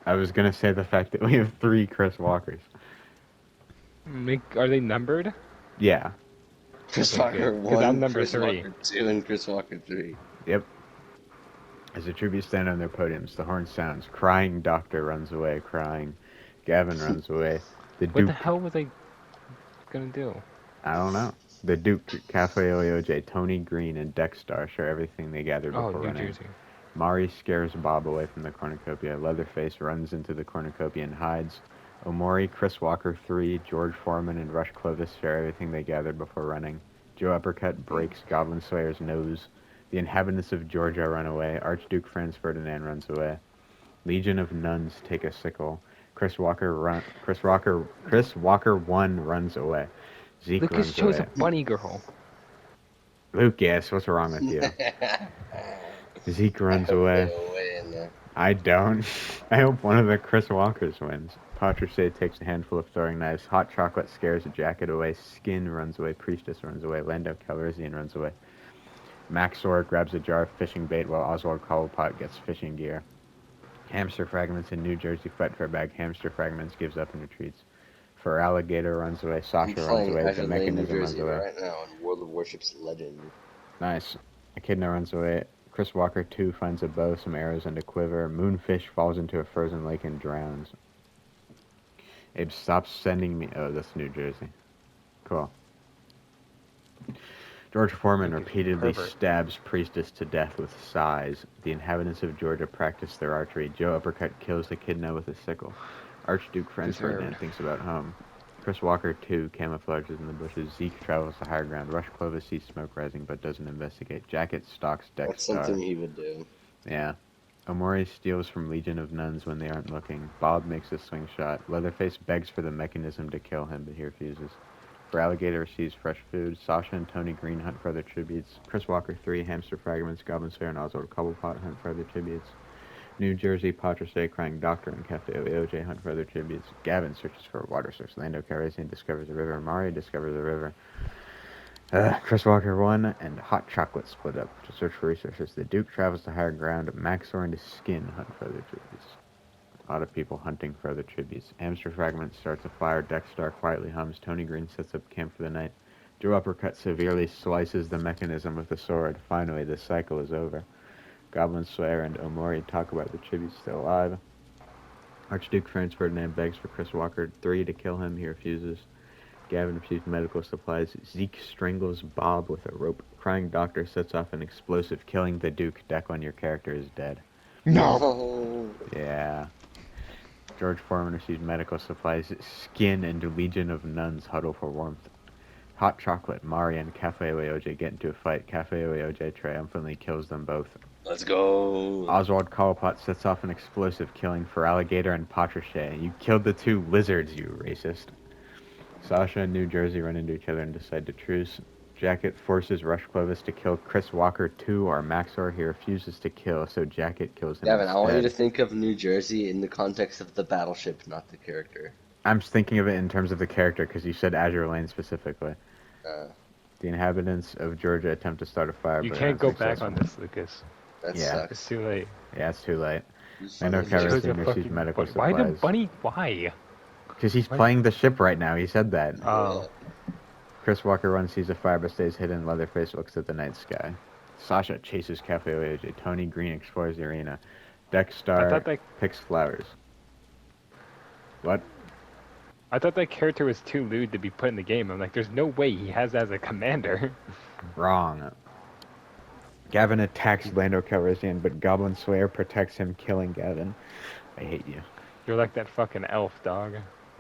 I was gonna say the fact that we have 3 Chris Walkers. Are they numbered? Yeah. Chris Okay, good. Walker Because I'm 1, number Chris 3. Walker 2, and Chris Walker 3. Yep. As the tributes stand on their podiums, the horn sounds. Crying Doctor runs away, crying. Gavin runs away. The What the Duke. hell was I gonna do? I don't know. The Duke, Cafe OJ, Tony Green, and Dexstar share everything they gathered Oh, before New running. Jersey. Mari scares Bob away from the cornucopia. Leatherface runs into the cornucopia and hides. Omori, Chris Walker 3, George Foreman, and Rush Clovis share everything they gathered before running. Joe Uppercut breaks Goblin Slayer's nose. The inhabitants of Georgia run away. Archduke Franz Ferdinand runs away. Legion of Nuns take a sickle. Chris Walker 1 runs away. Zeke Lucas runs chose a away. bunny girl. Lucas, what's wrong with you? Zeke I runs hope away. they win. I don't. I hope one of the Chris Walkers wins. Patrice takes a handful of throwing knives. Hot Chocolate scares a jacket away. Skin runs away. Priestess runs away. Lando Calrissian runs away. Maxor grabs a jar of fishing bait while Oswald Cobblepot gets fishing gear. Hamster Fragments in New Jersey fight for a bag. Hamster Fragments gives up and retreats. For Alligator runs away. I'm Sasha runs playing away. The Azure Lane, New Mechanism runs Jersey away. right now in World of Warships Legend. Nice. Echidna runs away. Chris Walker 2 finds a bow, some arrows, and a quiver. Moonfish falls into a frozen lake and drowns. Abe, stop sending me. Oh, that's New Jersey. Cool. George Foreman Lucas, repeatedly pervert. stabs Priestess to death with sighs. The inhabitants of Georgia practice their archery. Joe Uppercut kills Echidna with a sickle. Archduke Franz Deserved. Ferdinand thinks about home. Chris Walker 2 camouflages in the bushes. Zeke travels to higher ground. Rush Clovis sees smoke rising but doesn't investigate. Jacket stalks That's Dexstar. something he would do. Yeah. Omori steals from Legion of Nuns when they aren't looking. Bob makes a swing shot. Leatherface begs for the mechanism to kill him, but he refuses. For Alligator receives fresh food. Sasha and Tony Green hunt for other tributes. Chris Walker 3, Hamster Fragments, Goblin Slayer, and Oswald Cobblepot hunt for other tributes. New Jersey, Patrice, Crying Doctor, and Cafe OJ hunt for other tributes. Gavin searches for a water source. Lando Calrissian discovers a river. Mari discovers a river. Chris Walker 1 and Hot Chocolate split up to search for resources. The Duke travels to higher ground. Maxor and his Skin hunt for other tributes. A lot of people hunting for other tributes. Hamster Fragment starts a fire. Dexstar quietly hums. Tony Green sets up camp for the night. Joe Uppercut severely slices the mechanism with a sword. Finally, the cycle is over. Goblin Slayer and Omori talk about the tributes still alive. Archduke Franz Ferdinand begs for Chris Walker 3 to kill him. He refuses. Gavin receives medical supplies. Zeke strangles Bob with a rope. Crying Doctor sets off an explosive, killing the Duke. Declan, your character is dead. No. Yeah. George Foreman receives medical supplies. Skin and Legion of Nuns huddle for warmth. Hot Chocolate, Mari, and Cafe Oyoje get into a fight. Cafe Oyoje triumphantly kills them both. Let's go. Oswald Cobblepot sets off an explosive, killing for Alligator and Patrice. You killed the 2 lizards, you racist. Sasha and New Jersey run into each other and decide to truce. Jacket forces Rush Clovis to kill Chris Walker 2 or Maxor. He refuses to kill, so Jacket kills him Gavin, I want you to instead. think of New Jersey in the context of the battleship, not the character. I'm just thinking of it in terms of the character because you said Azure Lane specifically. Uh, The inhabitants of Georgia attempt to start a fire, You but can't are go back unsuccessful. on this, Lucas. that Yeah. sucks. It's too late. Yeah, it's too late. You Lando son of a Chose bitch. a Calrissian receives fucking medical bunny. Why the supplies. bunny? Why? Because he's Why- playing the ship right now. He said that. Oh. Chris Walker runs, sees a fire, but stays hidden. Leatherface looks at the night sky. Sasha chases Cafe Oyoje. Tony Green explores the arena. I Dexstar thought that picks flowers. What? I thought that character was too lewd to be put in the game. I'm like, there's no way he has that as a commander. Wrong. Gavin attacks Lando Calrissian, but Goblin Slayer protects him, killing Gavin. I hate you. You're like that fucking elf, dog.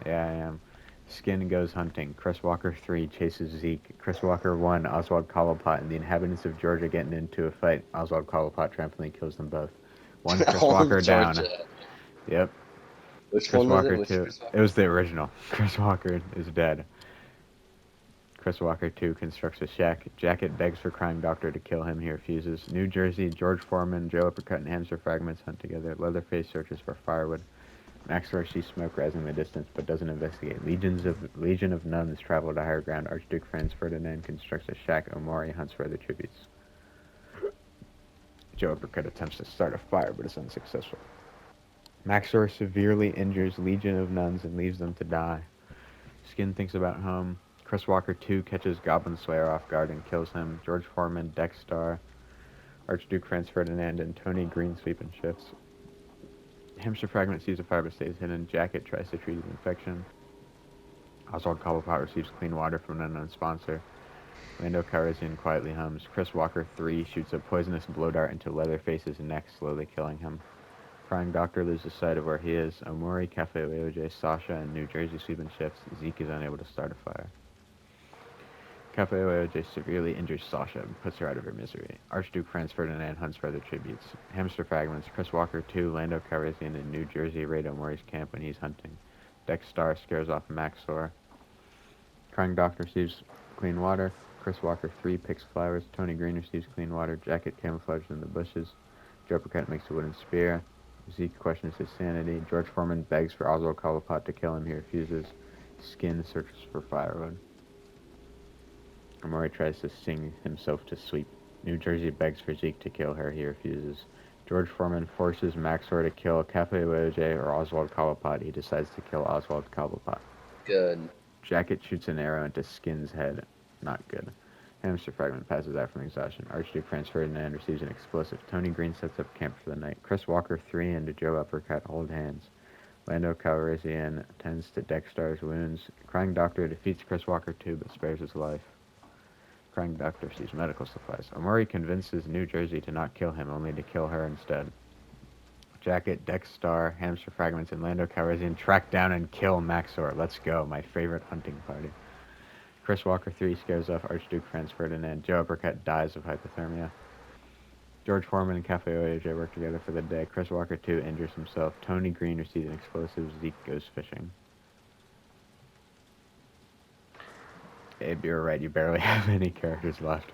Yeah, I am. Skin goes hunting. Chris Walker 3 chases Zeke. Chris Walker 1, Oswald Cobblepot, and the inhabitants of Georgia getting into a fight. Oswald Cobblepot triumphantly kills them both. One Chris All Walker of down. Georgia. Yep. Which Chris one was Walker it? Which 2. Chris Walker? It was the original. Chris Walker is dead. Chris Walker 2 constructs a shack. Jacket begs for Crying Doctor to kill him. He refuses. New Jersey, George Foreman, Joe Uppercut, and Hamster Fragments hunt together. Leatherface searches for firewood. Maxor sees smoke rising in the distance, but doesn't investigate. Legion of Nuns travel to higher ground. Archduke Franz Ferdinand constructs a shack. Omori hunts for other tributes. Joe Uppercut attempts to start a fire, but is unsuccessful. Maxor severely injures Legion of Nuns and leaves them to die. Skin thinks about home. Chris Walker 2 catches Goblin Slayer off guard and kills him. George Foreman, Dexstar, Archduke Franz Ferdinand, and Tony Green sweep and shifts. Hamster Fragment sees a fire but stays hidden. Jacket tries to treat his infection. Oswald Cobblepot receives clean water from an unknown sponsor. Lando Calrissian quietly hums. Chris Walker 3 shoots a poisonous blow dart into Leatherface's neck, slowly killing him. Crying Doctor loses sight of where he is. Omori, Cafe Oeoj, Sasha, and New Jersey sweep and shifts. Zeke is unable to start a fire. Cafe Oeoj severely injures Sasha and puts her out of her misery. Archduke Franz Ferdinand hunts for other tributes. Hamster Fragments, Chris Walker 2, Lando Calrissian, and New Jersey raid Omori's camp when he's hunting. Dexstar scares off Maxor. Crying Doctor receives clean water. Chris Walker 3 picks flowers. Tony Green receives clean water. Jacket camouflaged in the bushes. Joe Paquette makes a wooden spear. Zeke questions his sanity. George Foreman begs for Oswald Cobblepot to kill him. He refuses. Skin searches for firewood. Omori tries to sing himself to sleep. New Jersey begs for Zeke to kill her. He refuses. George Foreman forces Maxor to kill Cafe Oeoj or Oswald Cobblepot. He decides to kill Oswald Cobblepot. Good. Jacket shoots an arrow into Skin's head. Not good. Hamster Fragment passes out from exhaustion. Archduke Franz Ferdinand receives an explosive. Tony Green sets up camp for the night. Chris Walker 3 and Joe Uppercut hold hands. Lando Calrissian tends to Dexstar's wounds. Crying Doctor defeats Chris Walker 2 but spares his life. Crying Doctor sees medical supplies. Omori convinces New Jersey to not kill him, only to kill her instead. Jacket, Dexstar, Hamster Fragments, and Lando Calrissian track down and kill Maxor. Let's go, my favorite hunting party. Chris Walker 3 scares off Archduke Franz Ferdinand. Joe Uppercut dies of hypothermia. George Foreman and Cafe Oeoj work together for the day. Chris Walker 2 injures himself. Tony Green receives an explosive. Zeke goes fishing. Abe, you're right. You barely have any characters left.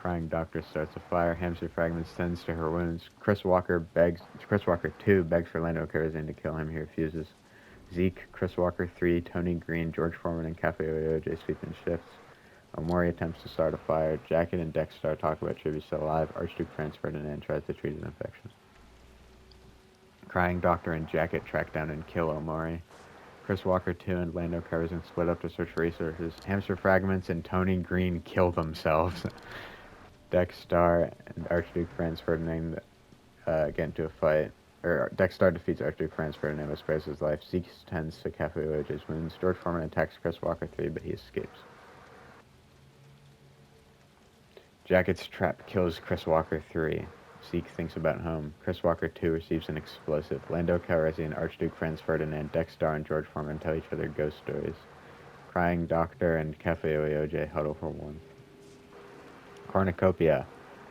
Crying Doctor starts a fire. Hamster Fragments tends to her wounds. Chris Walker 2 begs for Lando Calrissian to kill him. He refuses. Zeke, Chris Walker 3, Tony Green, George Foreman, and Cafe Oeoj sweep in shifts. Omori attempts to start a fire. Jacket and Dexstar talk about tributes still alive. Archduke Franz Ferdinand tries to treat his infection. Crying Doctor and Jacket track down and kill Omori. Chris Walker 2 and Lando Calrissian split up to search for resources. Hamster Fragments and Tony Green kill themselves. Dexstar and Archduke Franz Ferdinand get into a fight. Dexstar defeats Archduke Franz Ferdinand but spares his life. Zeke tends to Cafe Oeoj's wounds. George Foreman attacks Chris Walker 3 but he escapes. Jacket's trap kills Chris Walker 3. Zeke thinks about home. Chris Walker 2 receives an explosive. Lando Calrissian, Archduke Franz Ferdinand, Dexstar, and George Foreman tell each other ghost stories. Crying Doctor and Cafe Oeoj huddle for warmth. Cornucopia.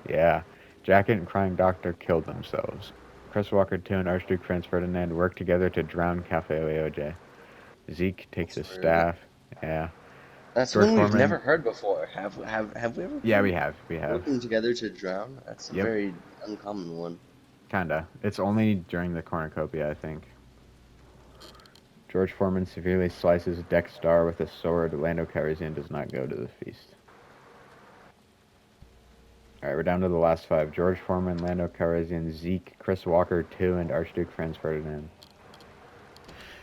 Yeah. Jacket and Crying Doctor killed themselves. Chris Walker 2 and Archduke Franz Ferdinand work together to drown Cafe Oeoj. Zeke takes a staff. Yeah. That's George one we've Foreman- never heard before. Have we ever? Yeah, we have. We have. Working together to drown. That's a Yep. very uncommon one. Kinda. It's only during the cornucopia, I think. George Foreman severely slices Dexstar with a sword. Lando Calrissian does not go to the feast. Alright, we're down to the last 5. George Foreman, Lando Calrissian, Zeke, Chris Walker 2, and Archduke Franz Ferdinand.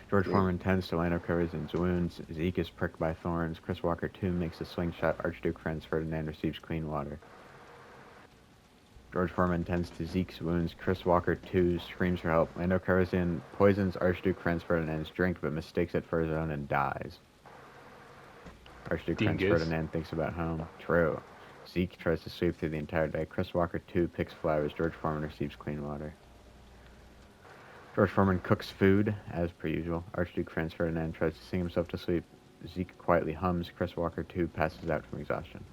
George Foreman tends to Lando Calrissian's wounds. Zeke is pricked by thorns. Chris Walker 2 makes a slingshot. Archduke Franz Ferdinand receives clean water. George Foreman tends to Zeke's wounds. Chris Walker 2 screams for help. Lando Calrissian poisons Archduke Franz Ferdinand's drink but mistakes it for his own and dies. Archduke Franz Dingus. Ferdinand thinks about home. True. Zeke tries to sweep through the entire day. Chris Walker 2 picks flowers. George Foreman receives clean water. George Foreman cooks food, as per usual. Archduke Franz Ferdinand tries to sing himself to sleep. Zeke quietly hums. Chris Walker 2 passes out from exhaustion.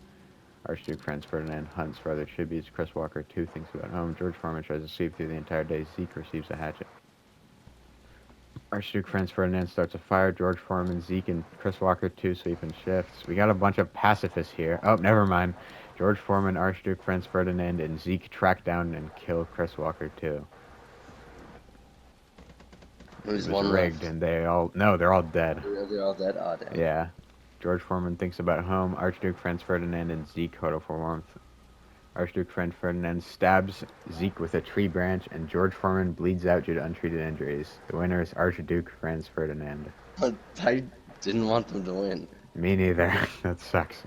Archduke Franz Ferdinand hunts for other tributes. Chris Walker 2 thinks about home. George Foreman tries to sleep through the entire day. Zeke receives a hatchet. Archduke Franz Ferdinand starts a fire. George Foreman, Zeke, and Chris Walker 2 sleep in shifts. We got a bunch of pacifists here. Oh, never mind. George Foreman, Archduke Franz Ferdinand, and Zeke track down and kill Chris Walker 2. There's It one was rigged, left. and they're all dead. They're all dead. Oh, damn. Yeah. George Foreman thinks about home. Archduke Franz Ferdinand and Zeke huddle for warmth. Archduke Franz Ferdinand stabs Zeke with a tree branch, and George Foreman bleeds out due to untreated injuries. The winner is Archduke Franz Ferdinand. I didn't want them to win. Me neither. That sucks.